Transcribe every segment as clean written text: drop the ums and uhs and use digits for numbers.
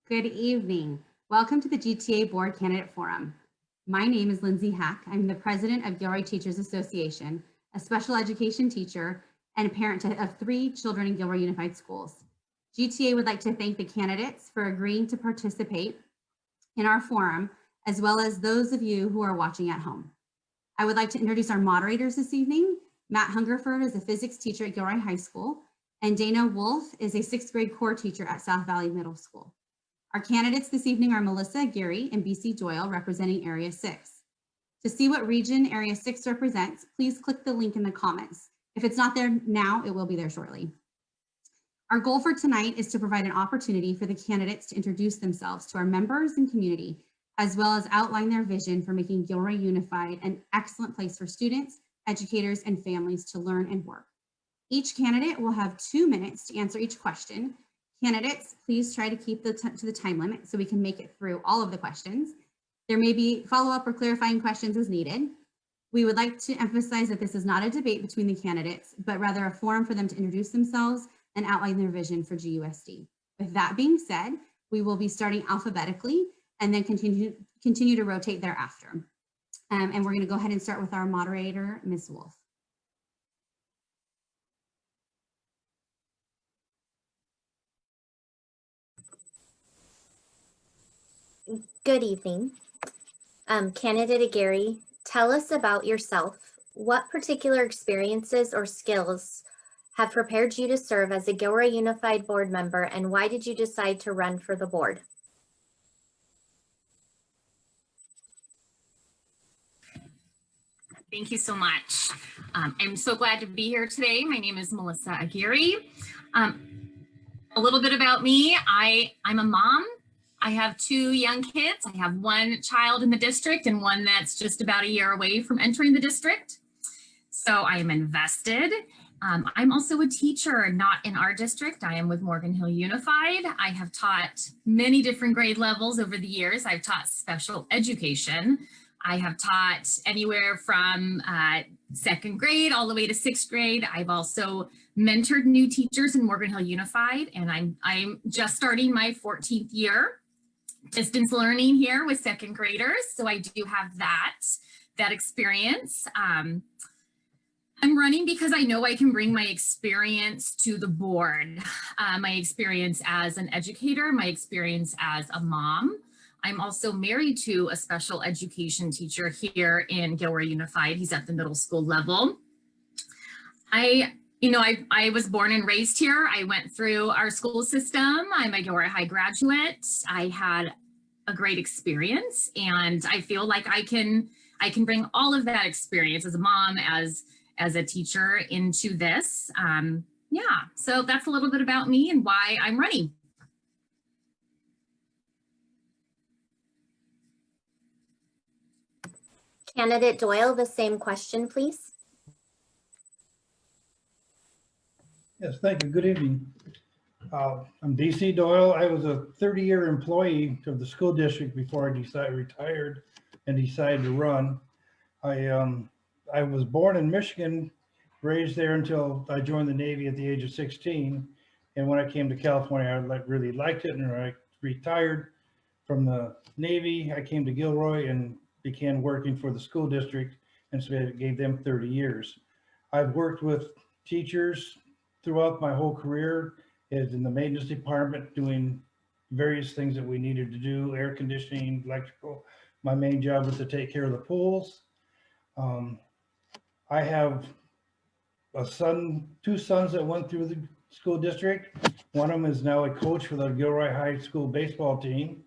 Good evening. Welcome to the GTA Board Candidate Forum. My name is Lindsay Hack. I'm the president of Gilroy Teachers Association, a special education teacher, and a parent of 3 children in Gilroy Unified Schools. GTA would like to thank the candidates for agreeing to participate in our forum, as well as those of you who are watching at home. I would like to introduce our moderators this evening. Matt Hungerford is a physics teacher at Gilroy High School, and Dana Wolf is a 6th grade core teacher at South Valley Middle School. Our candidates this evening are Melissa Aguirre and BC Doyle, representing Area 6. To see what region Area 6 represents, please click the link in the comments. If it's not there now, it will be there shortly. Our goal for tonight is to provide an opportunity for the candidates to introduce themselves to our members and community, as well as outline their vision for making Gilroy Unified an excellent place for students, educators, and families to learn and work. Each candidate will have 2 minutes to answer each question. Candidates, please try to keep to the time limit so we can make it through all of the questions. There may be follow-up or clarifying questions as needed. We would like to emphasize that this is not a debate between the candidates, but rather a forum for them to introduce themselves and outline their vision for GUSD. With that being said, we will be starting alphabetically and then continue to rotate thereafter. And we're going to go ahead and start with our moderator, Ms. Wolf. Good evening. Candidate Aguirre, tell us about yourself. What particular experiences or skills have prepared you to serve as a Gilroy Unified Board member, and why did you decide to run for the board? Thank you so much. I'm so glad to be here today. My name is Melissa Aguirre. A little bit about me. I'm a mom. I have 2 young kids. I have 1 child in the district and 1 that's just about a year away from entering the district. So I am invested. I'm also a teacher, not in our district. I am with Morgan Hill Unified. I have taught many different grade levels over the years. I've taught special education. I have taught anywhere from 2nd grade all the way to 6th grade. I've also mentored new teachers in Morgan Hill Unified, and I'm just starting my 14th year distance learning here with 2nd graders. So I do have that experience. I'm running because I know I can bring my experience to the board, my experience as an educator, my experience as a mom. I'm also married to a special education teacher here in Gilroy Unified. He's at the middle school level. I was born and raised here. I went through our school system. I'm a Gilroy High graduate. I had a great experience, and I feel like I can bring all of that experience as a mom, as a teacher into this. Yeah, so that's a little bit about me and why I'm running. Candidate Doyle, the same question, please. Yes, thank you. Good evening. I'm DC Doyle. I was a 30-year employee of the school district before I retired and decided to run. I was born in Michigan, raised there until I joined the Navy at the age of 16. And when I came to California, I really liked it. And when I retired from the Navy, I came to Gilroy and began working for the school district, and so it gave them 30 years. I've worked with teachers throughout my whole career, is in the maintenance department doing various things that we needed to do, air conditioning, electrical. My main job was to take care of the pools. I have a son, 2 sons that went through the school district. One of them is now a coach for the Gilroy High School baseball team.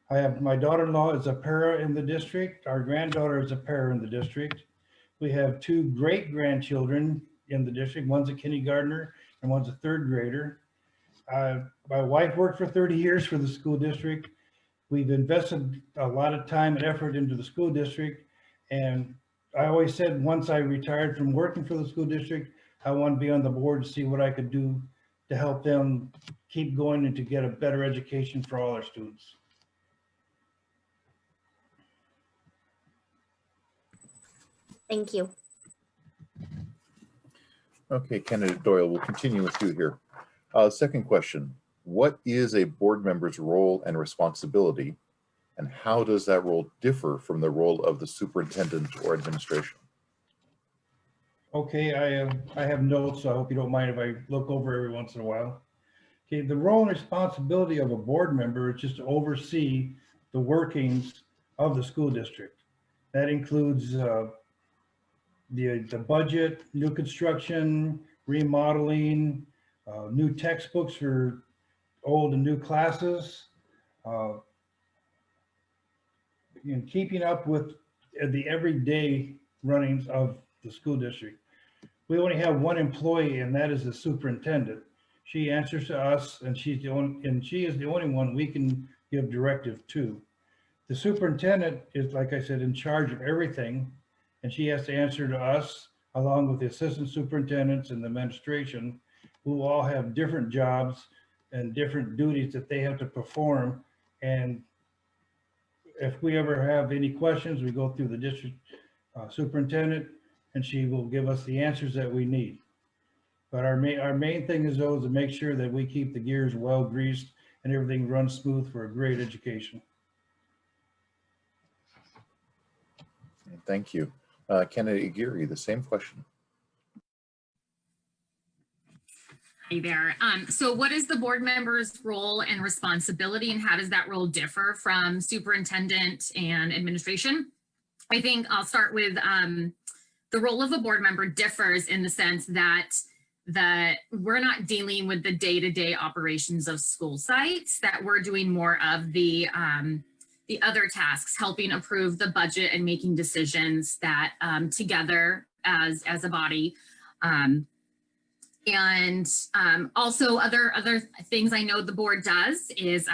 I have my daughter-in-law is a para in the district. Our granddaughter is a para in the district. We have 2 great-grandchildren in the district. One's a kindergartner and one's a 3rd grader. My wife worked for 30 years for the school district. We've invested a lot of time and effort into the school district. And I always said once I retired from working for the school district, I want to be on the board to see what I could do to help them keep going and to get a better education for all our students. Thank you. Okay, candidate Doyle, we'll continue with you here. Second question, What is a board member's role and responsibility, and how does that role differ from the role of the superintendent or administration? Okay, I have notes, so I hope you don't mind if I look over every once in a while. Okay, the role and responsibility of a board member is just to oversee the workings of the school district. That includes the budget, new construction, remodeling, new textbooks for old and new classes, uh, and keeping up with the everyday runnings of the school district. We only have one employee, and that is the superintendent. She answers to us, and she is the only one we can give directive to. The superintendent is, like I said, in charge of everything, and she has to answer to us along with the assistant superintendents and the administration, who all have different jobs and different duties that they have to perform. And if we ever have any questions, we go through the district superintendent, and she will give us the answers that we need. But our main thing is though, is to make sure that we keep the gears well greased and everything runs smooth for a great education. Thank you. Candidate Aguirre, the same question. Hi there. So what is the board member's role and responsibility, and how does that role differ from superintendent and administration? I think I'll start with the role of a board member differs in the sense that we're not dealing with the day-to-day operations of school sites, that we're doing more of the other tasks, helping approve the budget and making decisions that together as a body. Also other things I know the board does is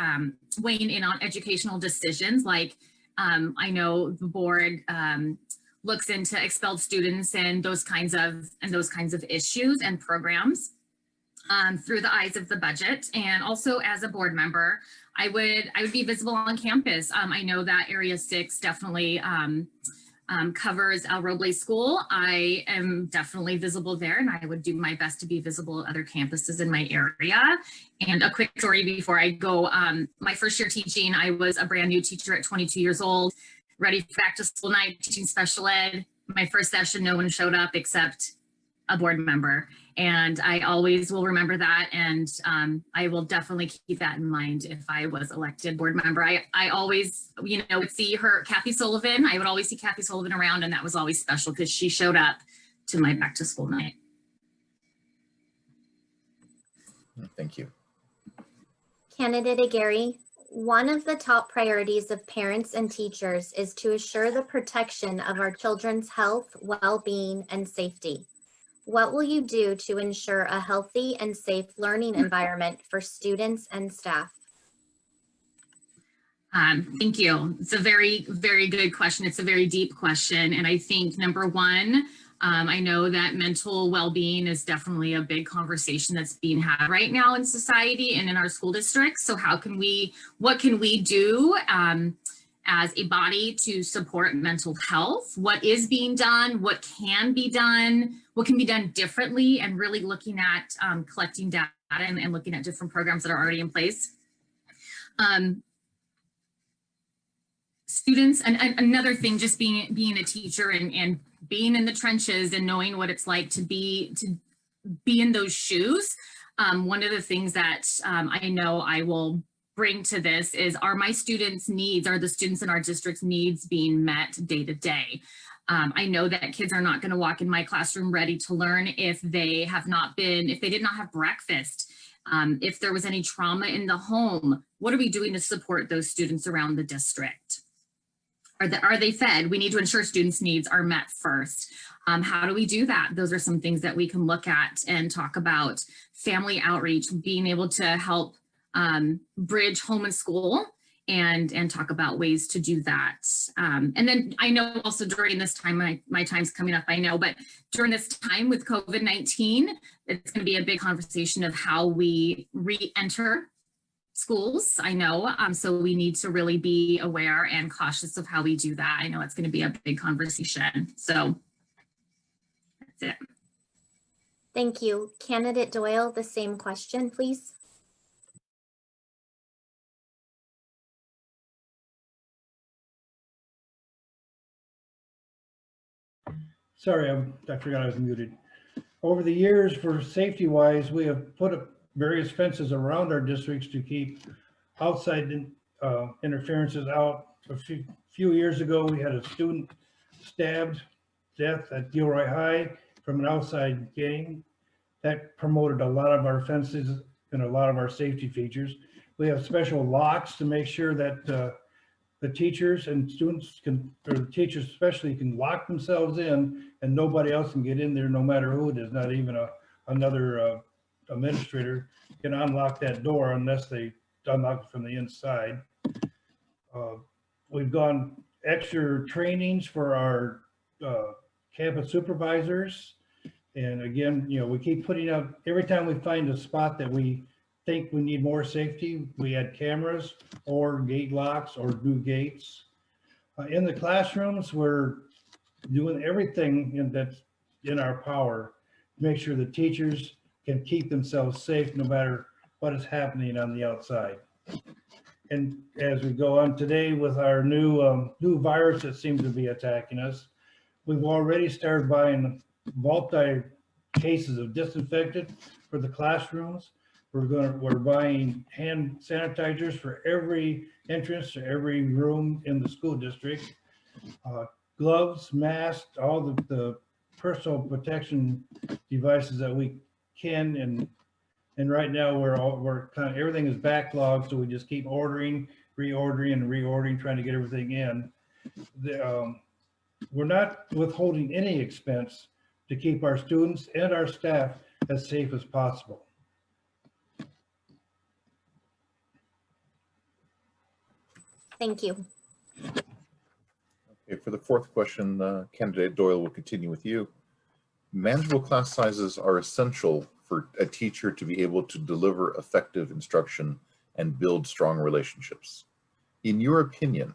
weighing in on educational decisions. Like I know the board looks into expelled students and those kinds of issues and programs through the eyes of the budget. And also as a board member, I would be visible on campus. I know that Area 6 definitely covers El Roble School. I am definitely visible there, and I would do my best to be visible at other campuses in my area. And a quick story before I go, my first year teaching, I was a brand new teacher at 22 years old, ready for back to school night, teaching special ed. My first session, no one showed up except a board member. And I always will remember that. And I will definitely keep that in mind if I was elected board member. I always, would see Kathy Sullivan. I would always see Kathy Sullivan around, and that was always special because she showed up to my back to school night. Thank you. Candidate Aguirre, one of the top priorities of parents and teachers is to assure the protection of our children's health, well-being, and safety. What will you do to ensure a healthy and safe learning environment for students and staff? Thank you. It's a very, very good question. It's a very deep question. And I think number one, I know that mental well-being is definitely a big conversation that's being had right now in society and in our school districts. So what can we do as a body to support mental health? What is being done? What can be done? What can be done differently? And really looking at collecting data and looking at different programs that are already in place. Students, and another thing, just being a teacher and being in the trenches and knowing what it's like to be in those shoes. One of the things that I know I will bring to this is, are the students in our district's needs being met day to day? I know that kids are not going to walk in my classroom ready to learn if they did not have breakfast. If there was any trauma in the home, what are we doing to support those students around the district? Are they fed? We need to ensure students' needs are met first. How do we do that? Those are some things that we can look at and talk about. Family outreach, being able to help bridge home and school and talk about ways to do that. And then I know also during this time, my time's coming up, I know, but during this time with COVID-19, it's going to be a big conversation of how we re-enter schools, I know. So we need to really be aware and cautious of how we do that. I know it's going to be a big conversation. So that's it. Thank you. Candidate Doyle, the same question, please. Sorry, I forgot I was muted. Over the years, for safety wise, we have put up various fences around our districts to keep outside interferences out. A few years ago, we had a student stabbed to death at Gilroy High from an outside gang. That promoted a lot of our fences and a lot of our safety features. We have special locks to make sure that the teachers and students can, or the teachers especially, can lock themselves in and nobody else can get in there, no matter who it is. Not even another administrator can unlock that door unless they unlock it from the inside. We've gone extra trainings for our campus supervisors. And again, you know, we keep putting up, every time we find a spot that we think we need more safety, we add cameras or gate locks or new gates. In the classrooms, we're doing everything that's in our power to make sure the teachers can keep themselves safe no matter what is happening on the outside. And as we go on today with our new virus that seems to be attacking us, we've already started buying multi cases of disinfectant for the classrooms. We're buying hand sanitizers for every entrance to every room in the school district. Gloves, masks, all the personal protection devices that we can. And right now we're kind of, everything is backlogged, so we just keep ordering, reordering, and reordering, trying to get everything in. We're not withholding any expense to keep our students and our staff as safe as possible. Thank you. Okay, for the fourth question, candidate Doyle, will continue with you. Manageable class sizes are essential for a teacher to be able to deliver effective instruction and build strong relationships. In your opinion,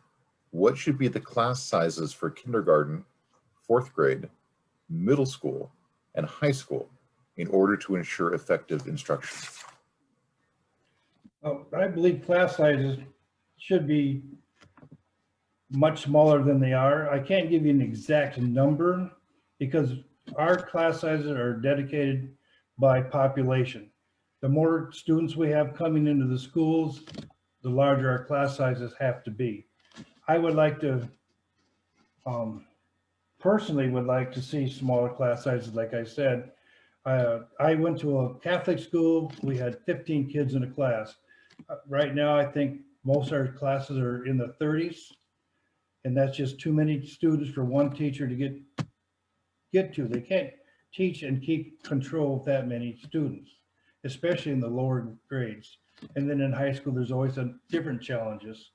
what should be the class sizes for kindergarten, fourth grade, middle school, and high school in order to ensure effective instruction? I believe class sizes should be much smaller than they are. I can't give you an exact number because our class sizes are dedicated by population. The more students we have coming into the schools, the larger our class sizes have to be. I would like to, personally would like to see smaller class sizes. Like I said, I went to a Catholic school. We had 15 kids in a class. Right now, I think most of our classes are in the 30s, and that's just too many students for one teacher to get to. They can't teach and keep control of that many students, especially in the lower grades. And then in high school, there's always different challenges.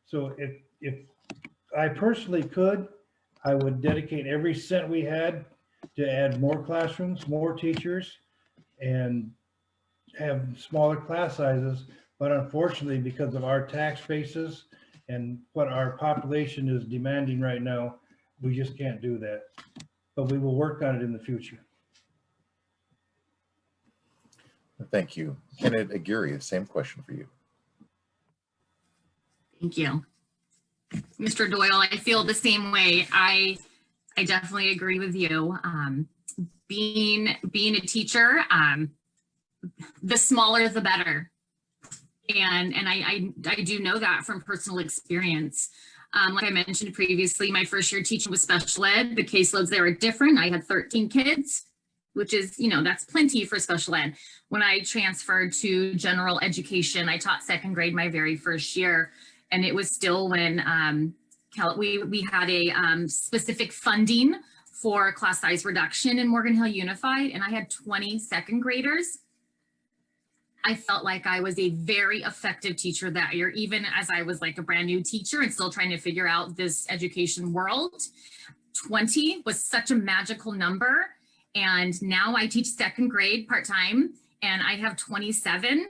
So if I personally could, I would dedicate every cent we had to add more classrooms, more teachers, and have smaller class sizes. But unfortunately, because of our tax bases and what our population is demanding right now, we just can't do that. But we will work on it in the future. Thank you. Candidate Aguirre, same question for you. Thank you. Mr. Doyle, I feel the same way. I definitely agree with you. Being a teacher, the smaller the better. And I do know that from personal experience. Like I mentioned previously, my first year teaching was special ed. The caseloads there are different. I had 13 kids, which is, that's plenty for special ed. When I transferred to general education, I taught second grade my very first year. And it was still when we had a specific funding for class size reduction in Morgan Hill Unified, and I had 20 second graders. I felt like I was a very effective teacher that year, even as I was like a brand new teacher and still trying to figure out this education world. 20 was such a magical number. And now I teach second grade part-time and I have 27.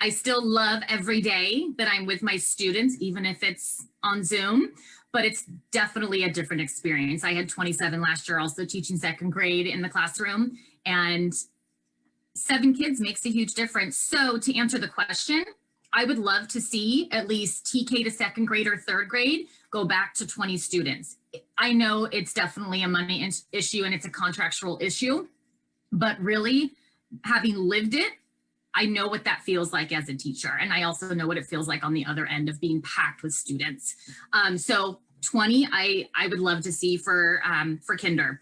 I still love every day that I'm with my students, even if it's on Zoom, but it's definitely a different experience. I had 27 last year also teaching second grade in the classroom, and 7 kids makes a huge difference. So to answer the question, I would love to see at least TK to second grade or third grade go back to 20 students. I know it's definitely a money issue and it's a contractual issue, but really having lived it, I know what that feels like as a teacher. And I also know what it feels like on the other end of being packed with students. So 20, I would love to see for kinder.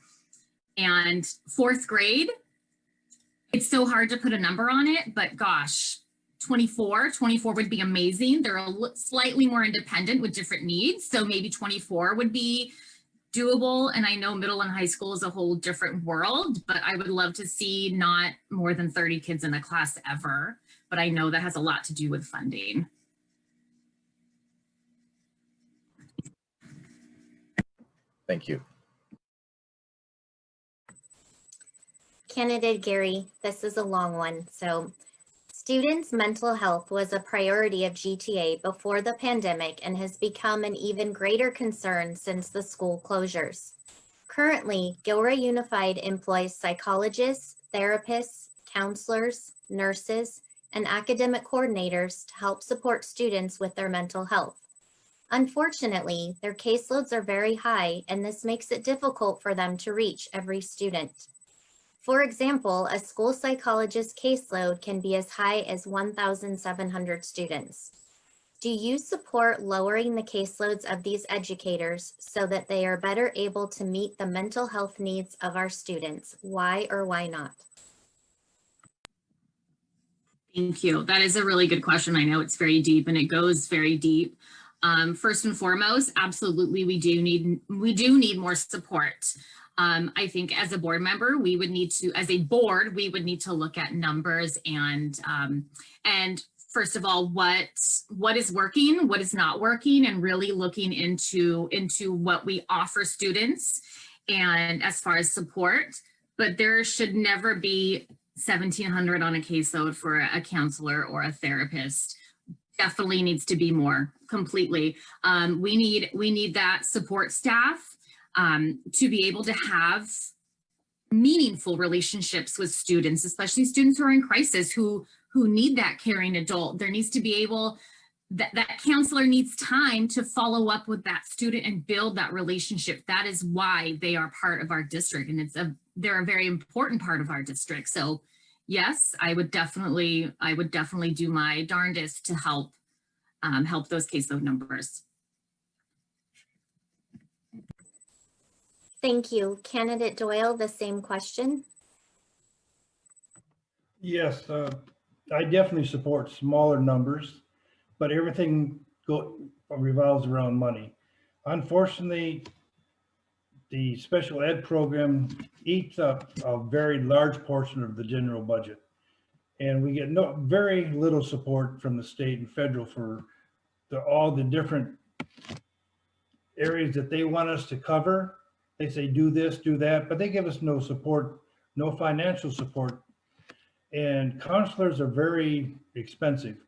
And fourth grade, it's so hard to put a number on it, but gosh, 24 would be amazing. They're slightly more independent with different needs. So maybe 24 would be doable. And I know middle and high school is a whole different world, but I would love to see not more than 30 kids in a class ever. But I know that has a lot to do with funding. Thank you. Candidate Gary, this is a long one. So students' mental health was a priority of GTA before the pandemic and has become an even greater concern since the school closures. Currently, Gilroy Unified employs psychologists, therapists, counselors, nurses, and academic coordinators to help support students with their mental health. Unfortunately, their caseloads are very high, and this makes it difficult for them to reach every student. For example, a school psychologist caseload can be as high as 1,700 students. Do you support lowering the caseloads of these educators so that they are better able to meet the mental health needs of our students? Why or why not? Thank you. That is a really good question. I know it's very deep and it goes very deep. First and foremost, absolutely, we do need more support. I think as a board member, we would need to, as a board, we would need to look at numbers and first of all, what is working, what is not working, and really looking into what we offer students and as far as support. But there should never be 1,700 on a caseload for a counselor or a therapist. Definitely needs to be more completely. We need that support staff to be able to have meaningful relationships with students, especially students who are in crisis, who need that caring adult. There needs to be able, that counselor needs time to follow up with that student and build that relationship. That is why they are part of our district, and they're a very important part of our district. So yes, I would definitely do my darndest to help those caseload numbers. Thank you. Candidate Doyle, the same question. Yes, I definitely support smaller numbers, but everything revolves around money. Unfortunately, the special ed program eats up a very large portion of the general budget. And we get very little support from the state and federal for all the different areas that they want us to cover. They say, do this, do that, but they give us no support, no financial support. And counselors are very expensive.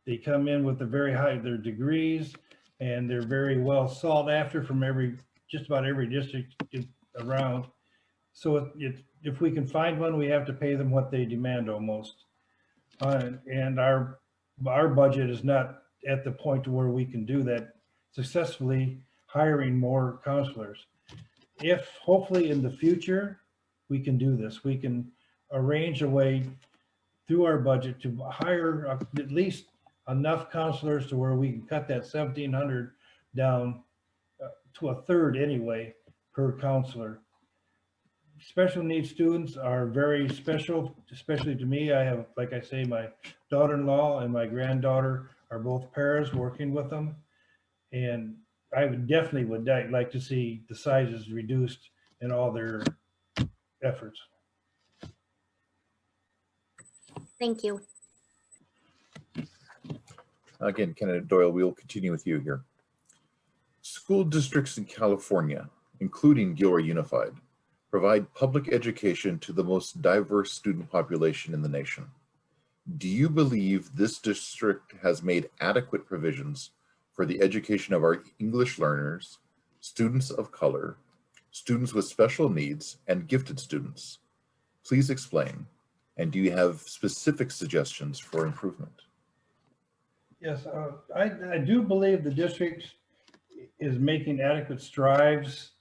They come in with their degrees, and they're very well sought after from just about every district around. So if we can find one, we have to pay them what they demand almost. And our budget is not at the point to where we can do that successfully, hiring more counselors. If hopefully in the future, we can do this, we can arrange a way through our budget to hire at least enough counselors to where we can cut that 1,700 down to a third anyway per counselor. Special needs students are very special, especially to me. I have, like I say, my daughter-in-law and my granddaughter are both paras working with them. And I would like to see the sizes reduced in all their efforts. Thank you. Again, candidate Doyle, we will continue with you here. School districts in California, including Gilroy Unified, provide public education to the most diverse student population in the nation. Do you believe this district has made adequate provisions for the education of our English learners, students of color, students with special needs, and gifted students? Please explain. And do you have specific suggestions for improvement? Yes, I do believe the district is making adequate strides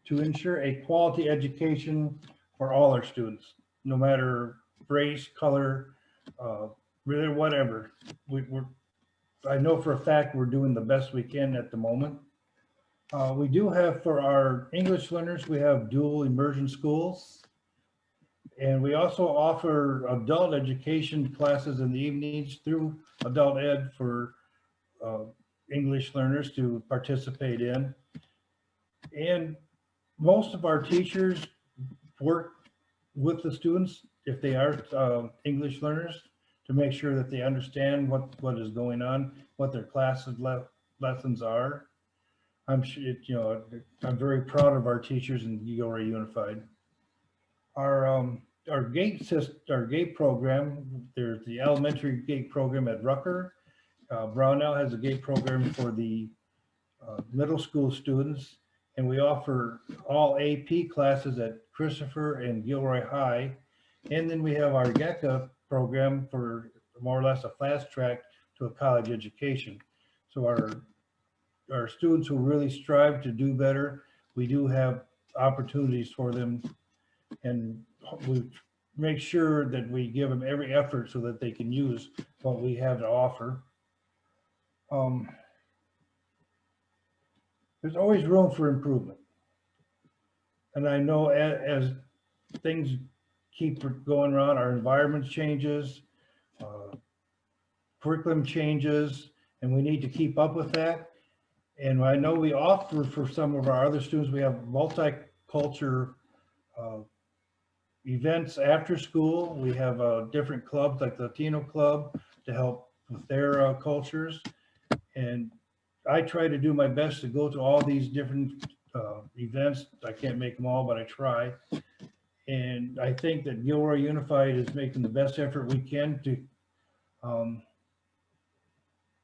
to ensure a quality education for all our students, no matter race, color, really whatever. We're, I know for a fact we're doing the best we can at the moment. We do have for our English learners, we have dual immersion schools. And we also offer adult education classes in the evenings through adult ed for uh, English learners to participate in. And most of our teachers work with the students if they are English learners to make sure that they understand what is going on, what their lessons are. I'm sure, I'm very proud of our teachers in Aguirre Unified. Our gate program, there's the elementary gate program at Rucker. Brownell has a gate program for the middle school students, and we offer all AP classes at Christopher and Gilroy High. And then we have our GECA program for more or less a fast track to a college education. So our students who really strive to do better, we do have opportunities for them, and we make sure that we give them every effort so that they can use what we have to offer. There's always room for improvement. And I know as things keep going around, our environment changes, curriculum changes, and we need to keep up with that. And I know we offer for some of our other students, we have multicultural events after school. We have different clubs like the Latino Club to help with their cultures. And I try to do my best to go to all these different events. I can't make them all, but I try. And I think that Gilroy Unified is making the best effort we can to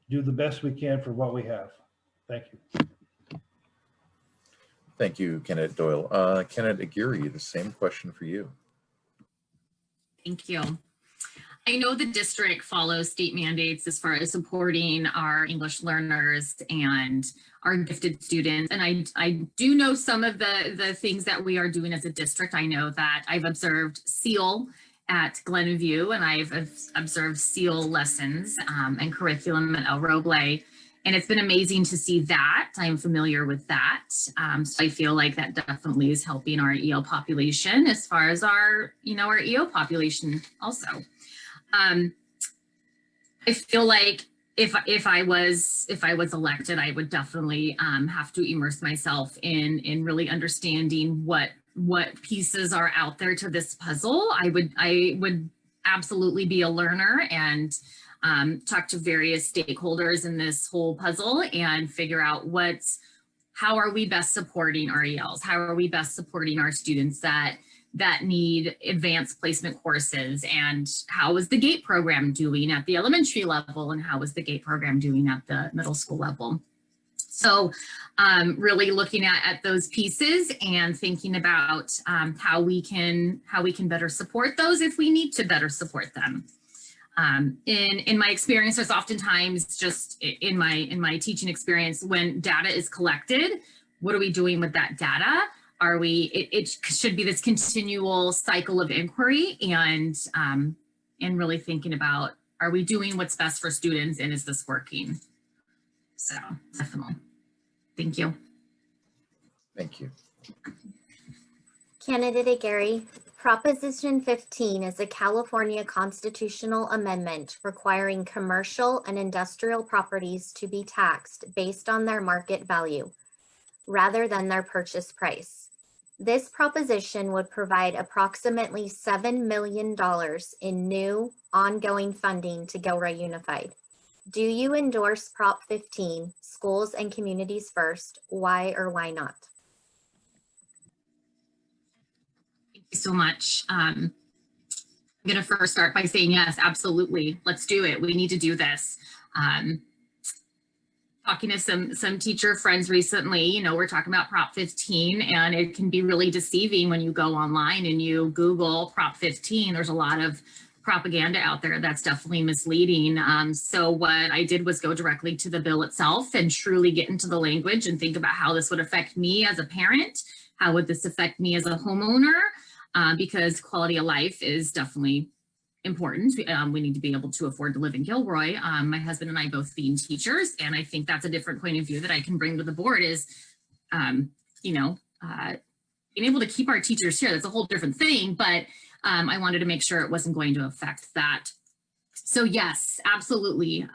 do the best we can for what we have. Thank you. Thank you, Kenneth Doyle. Kenneth Aguirre, the same question for you. Thank you. I know the district follows state mandates as far as supporting our English learners and our gifted students. And I do know some of the things that we are doing as a district. I know that I've observed SEAL at Glenview, and I've observed SEAL lessons and curriculum at El Roble. And it's been amazing to see that. I'm familiar with that. So I feel like that definitely is helping our EL population as far as our EO population also. I feel like if I was elected, I would definitely have to immerse myself in really understanding what pieces are out there to this puzzle. I would absolutely be a learner and talk to various stakeholders in this whole puzzle and figure out how are we best supporting our ELs? How are we best supporting our students that need advanced placement courses, and how is the GATE program doing at the elementary level, and how is the GATE program doing at the middle school level? So really looking at those pieces and thinking about how we can better support those if we need to better support them. In my experience, there's oftentimes just in my teaching experience, when data is collected, what are we doing with that data? It should be this continual cycle of inquiry and really thinking about, are we doing what's best for students, and is this working? So definitely. Thank you. Thank you. Candidate Aguirre, Proposition 15 is a California constitutional amendment requiring commercial and industrial properties to be taxed based on their market value rather than their purchase price. This proposition would provide approximately $7 million in new ongoing funding to Gilroy Unified. Do you endorse Prop 15, Schools and Communities First? Why or why not? Thank you so much. I'm going to first start by saying yes, absolutely. Let's do it. We need to do this. Talking to some teacher friends recently, we're talking about Prop 15, and it can be really deceiving when you go online and you Google Prop 15. There's a lot of propaganda out there that's definitely misleading. So what I did was go directly to the bill itself and truly get into the language and think about how this would affect me as a parent. How would this affect me as a homeowner? Because quality of life is definitely important. We need to be able to afford to live in Gilroy. My husband and I both being teachers, and I think that's a different point of view that I can bring to the board is, being able to keep our teachers here. That's a whole different thing, but I wanted to make sure it wasn't going to affect that. So yes, absolutely.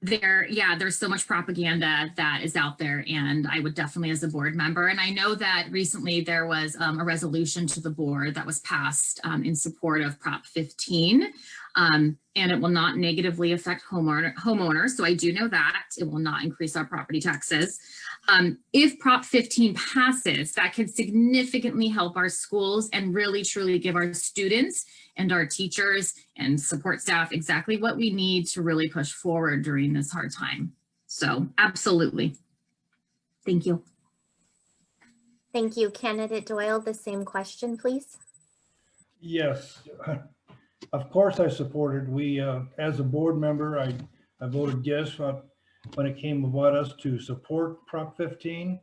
There's so much propaganda that is out there, and I would definitely, as a board member, and I know that recently there was a resolution to the board that was passed in support of Prop 15, and it will not negatively affect homeowners. So I do know that it will not increase our property taxes. If Prop 15 passes, that could significantly help our schools and really truly give our students and our teachers and support staff exactly what we need to really push forward during this hard time. So absolutely. Thank you. Thank you. Candidate Doyle, the same question, please. Yes, of course I supported. We, as a board member, I voted yes when it came about us to support Prop 15.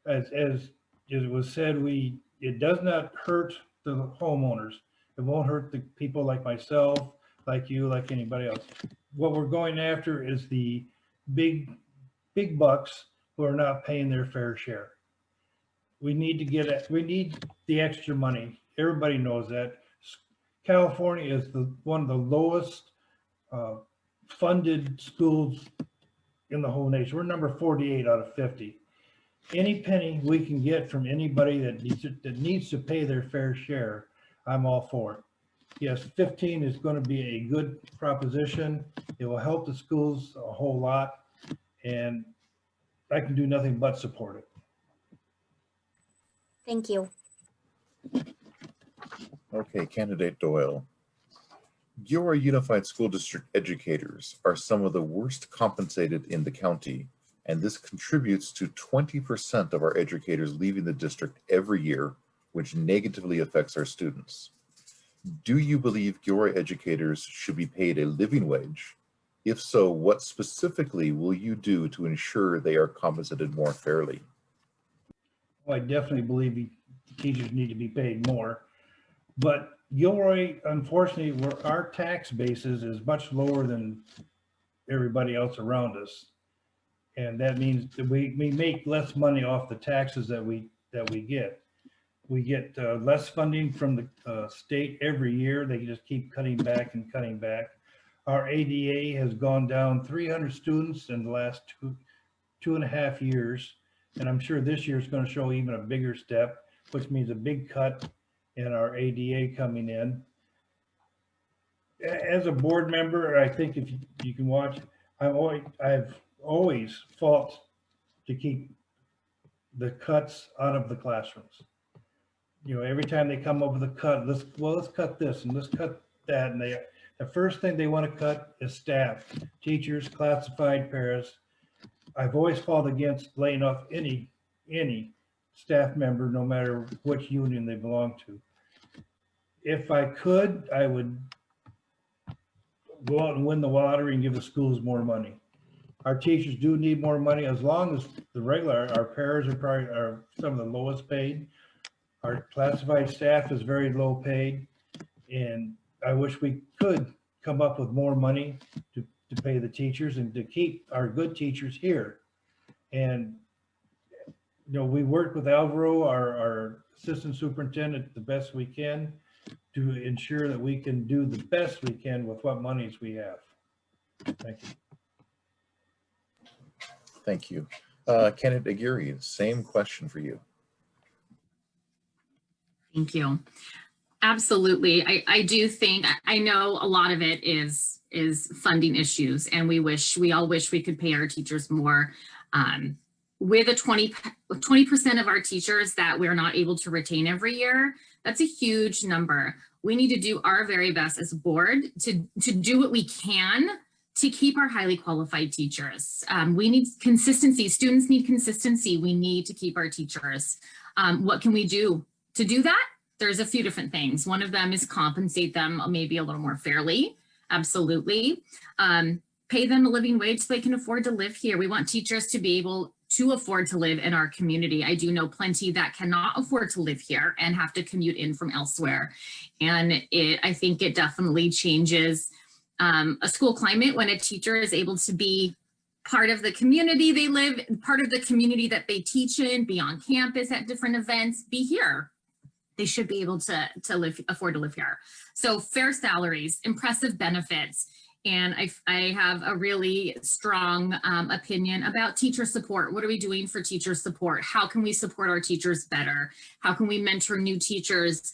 As it was said, it does not hurt the homeowners. It won't hurt the people like myself, like you, like anybody else. What we're going after is the big bucks who are not paying their fair share. We need the extra money. Everybody knows that. California is one of the lowest funded schools in the whole nation. We're number 48 out of 50. Any penny we can get from anybody that needs to pay their fair share, I'm all for it. Yes, 15 is going to be a good proposition. It will help the schools a whole lot, and I can do nothing but support it. Thank you. Okay, Candidate Doyle. Gilroy Unified School District educators are some of the worst compensated in the county, and this contributes to 20% of our educators leaving the district every year, which negatively affects our students. Do you believe Gilroy educators should be paid a living wage? If so, what specifically will you do to ensure they are compensated more fairly? Well, I definitely believe teachers need to be paid more, but Gilroy, unfortunately, our tax basis is much lower than everybody else around us. And that means that we make less money off the taxes that we get. We get less funding from the state every year. They just keep cutting back and cutting back. Our ADA has gone down 300 students in the last two and a half years. And I'm sure this year is going to show even a bigger step, which means a big cut in our ADA coming in. As a board member, I think if you can watch, I've always fought to keep the cuts out of the classrooms. You know, every time they come up with a cut, let's cut this and let's cut that. And the first thing they want to cut is staff, teachers, classified paras. I've always fought against laying off any staff member, no matter which union they belong to. If I could, I would go out and win the lottery and give the schools more money. Our teachers do need more money, as long as our paras are some of the lowest paid. Our classified staff is very low paid, and I wish we could come up with more money to pay the teachers and to keep our good teachers here. And you know, we work with Alvaro, our assistant superintendent, the best we can to ensure that we can do the best we can with what monies we have. Thank you. Thank you. Candidate Aguirre, same question for you. Thank you. Absolutely. I do think, I know a lot of it is funding issues, and we all wish we could pay our teachers more. With a 20% of our teachers that we're not able to retain every year, that's a huge number. We need to do our very best as a board to do what we can to keep our highly qualified teachers. We need consistency. Students need consistency. We need to keep our teachers. What can we do to do that? there's a few different things. One of them is compensate them maybe a little more fairly. Absolutely. Pay them a living wage so they can afford to live here. We want teachers to be able to afford to live in our community. I do know plenty that cannot afford to live here and have to commute in from elsewhere. And I think it definitely changes a school climate when a teacher is able to be part of the community they live, part of the community that they teach in, be on campus at different events, be here. They should be able to afford to live here. So fair salaries, impressive benefits, and I have a really strong opinion about teacher support. What are we doing for teacher support? How can we support our teachers better? How can we mentor new teachers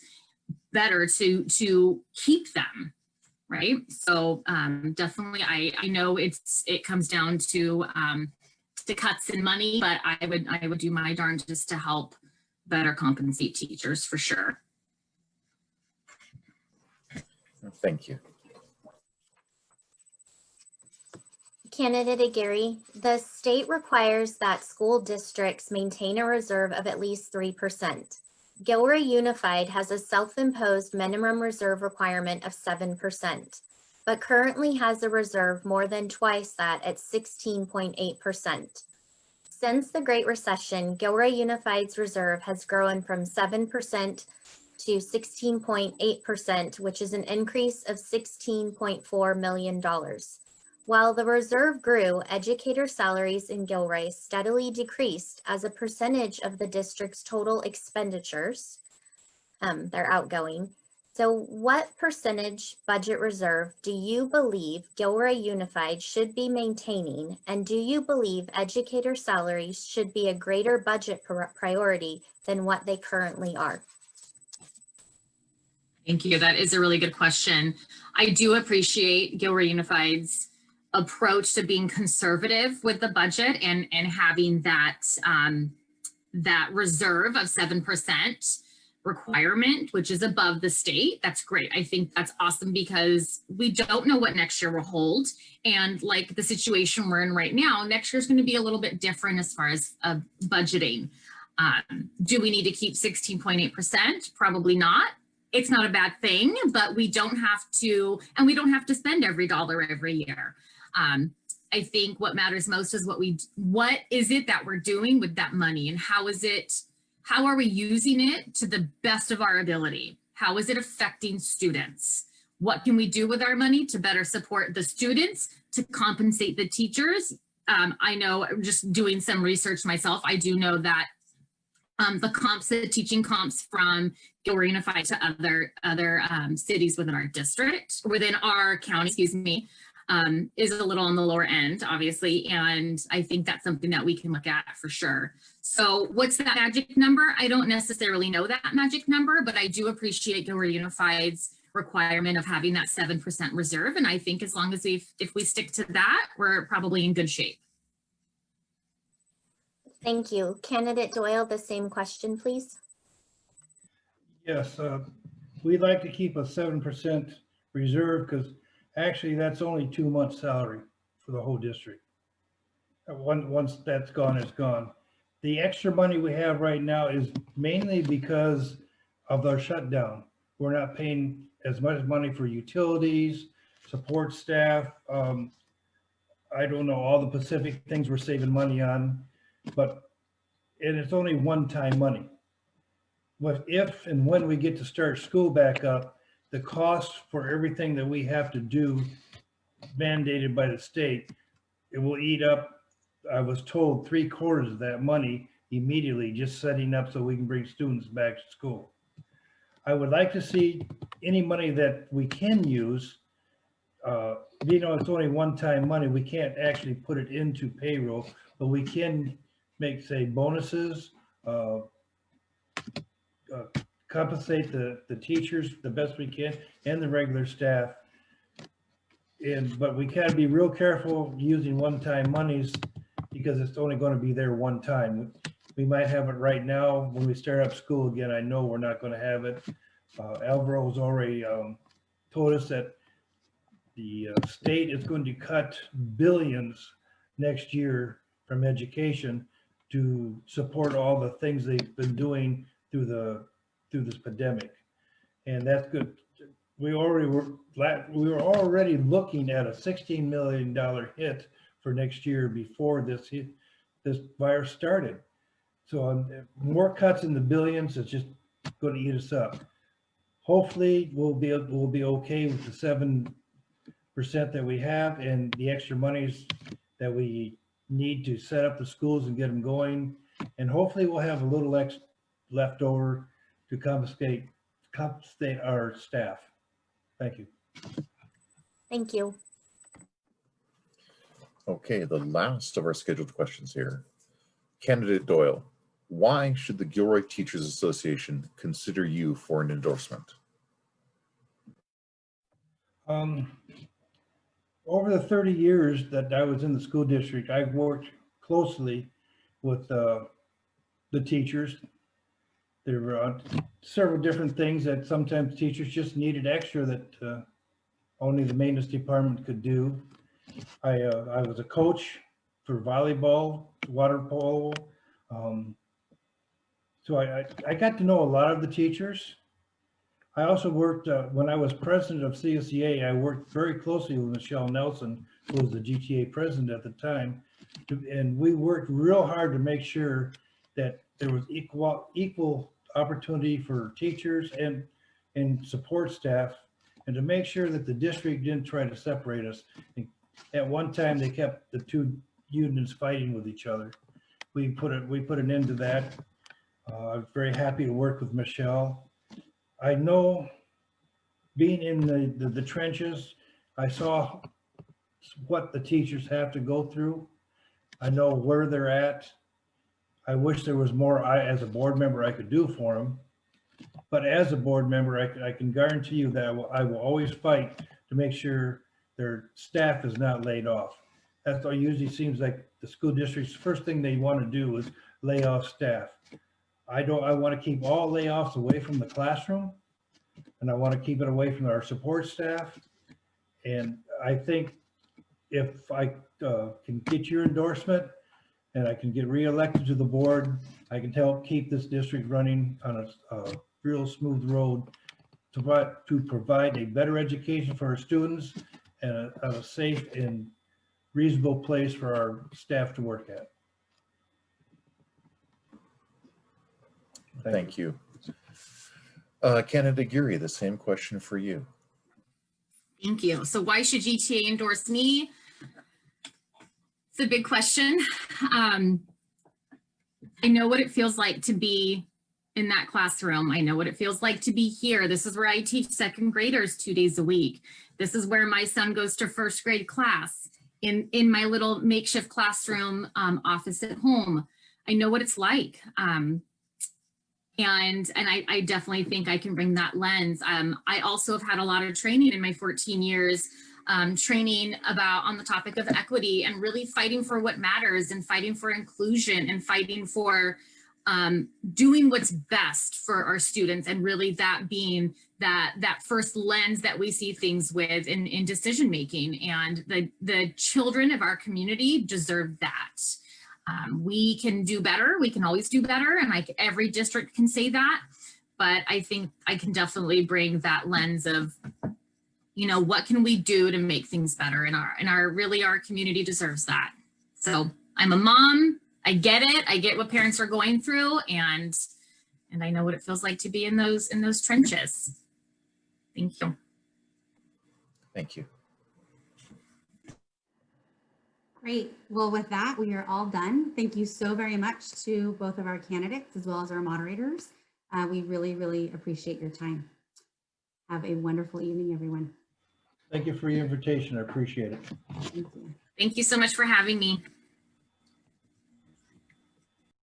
better to keep them, right? So definitely, I know it comes down to cuts in money, but I would do my darndest to help better compensate teachers for sure. Thank you. Candidate Aguirre, the state requires that school districts maintain a reserve of at least 3%. Gilroy Unified has a self-imposed minimum reserve requirement of 7%, but currently has a reserve more than twice that at 16.8%. Since the Great Recession, Gilroy Unified's reserve has grown from 7% to 16.8%, which is an increase of $16.4 million. While the reserve grew, educator salaries in Gilroy steadily decreased as a percentage of the district's total expenditures, their outgoing. So what percentage budget reserve do you believe Gilroy Unified should be maintaining? And do you believe educator salaries should be a greater budget priority than what they currently are? Thank you. That is a really good question. I do appreciate Gilroy Unified's approach to being conservative with the budget and having that that reserve of 7% requirement, which is above the state. That's great. I think that's awesome because we don't know what next year will hold. And like the situation we're in right now, next year is going to be a little bit different as far as budgeting. Do we need to keep 16.8%? Probably not. It's not a bad thing, but we don't have to, and we don't have to spend every dollar every year. I think what matters most is what is it that we're doing with that money, and how are we using it to the best of our ability? How is it affecting students? What can we do with our money to better support the students, to compensate the teachers? I know, just doing some research myself, I do know that the teaching comps from Gilroy Unified to other cities within our district, within our county, excuse me, is a little on the lower end, obviously. And I think that's something that we can look at for sure. So what's that magic number? I don't necessarily know that magic number, but I do appreciate Gilroy Unified's requirement of having that 7% reserve. And I think as long as if we stick to that, we're probably in good shape. Thank you. Candidate Doyle, the same question, please. Yes, we'd like to keep a 7% reserve because actually that's only 2 months' salary for the whole district. Once that's gone, it's gone. The extra money we have right now is mainly because of our shutdown. We're not paying as much money for utilities, support staff. I don't know all the specific things we're saving money on, but it's only one-time money. But if and when we get to start school back up, the cost for everything that we have to do mandated by the state, it will eat up, I was told, 3/4 of that money immediately, just setting up so we can bring students back to school. I would like to see any money that we can use, it's only one-time money, we can't actually put it into payroll, but we can make, say, bonuses, compensate the teachers the best we can and the regular staff. But we gotta be real careful using one-time monies because it's only going to be there one time. We might have it right now when we start up school again. I know we're not going to have it. Alvaro has already told us that the state is going to cut billions next year from education to support all the things they've been doing through through this pandemic. And that's good. We were already looking at a $16 million hit for next year before this virus started. So more cuts in the billions, it's just going to eat us up. Hopefully we'll be okay with the 7% that we have and the extra monies that we need to set up the schools and get them going. And hopefully we'll have a little left over to compensate our staff. Thank you. Thank you. Okay, the last of our scheduled questions here. Candidate Doyle, why should the Gilroy Teachers Association consider you for an endorsement? Over the 30 years that I was in the school district, I've worked closely with the teachers. There were several different things that sometimes teachers just needed extra that only the maintenance department could do. I was a coach for volleyball, water polo. So I got to know a lot of the teachers. I also worked, when I was president of CSEA, I worked very closely with Michelle Nelson, who was the GTA president at the time. And we worked real hard to make sure that there was equal opportunity for teachers and support staff, and to make sure that the district didn't try to separate us. At one time, they kept the two unions fighting with each other. We put an end to that. I'm very happy to work with Michelle. I know, being in the trenches, I saw what the teachers have to go through. I know where they're at. I wish there was more as a board member I could do for them. But as a board member, I can guarantee you that I will always fight to make sure their staff is not laid off. That's what usually seems like the school district's first thing they want to do is lay off staff. I want to keep all layoffs away from the classroom, and I want to keep it away from our support staff. And I think if I can get your endorsement and I can get reelected to the board, I can help keep this district running on a real smooth road to provide a better education for our students and a safe and reasonable place for our staff to work at. Thank you. Candidate Aguirre, the same question for you. Thank you. So why should GTA endorse me? It's a big question. I know what it feels like to be in that classroom. I know what it feels like to be here. This is where I teach second graders 2 days a week. This is where my son goes to first grade class in my little makeshift classroom office at home. I know what it's like. And I definitely think I can bring that lens. I also have had a lot of training in my 14 years, training on the topic of equity and really fighting for what matters and fighting for inclusion and fighting for doing what's best for our students, and really that being that first lens that we see things with in decision making. And the children of our community deserve that. We can do better. We can always do better. And every district can say that. But I think I can definitely bring that lens of, what can we do to make things better? And our community deserves that. So I'm a mom. I get it. I get what parents are going through, and I know what it feels like to be in those trenches. Thank you. Thank you. Great. Well, with that, we are all done. Thank you so very much to both of our candidates as well as our moderators. We really, really appreciate your time. Have a wonderful evening, everyone. Thank you for your invitation. I appreciate it. Thank you. Thank you so much for having me.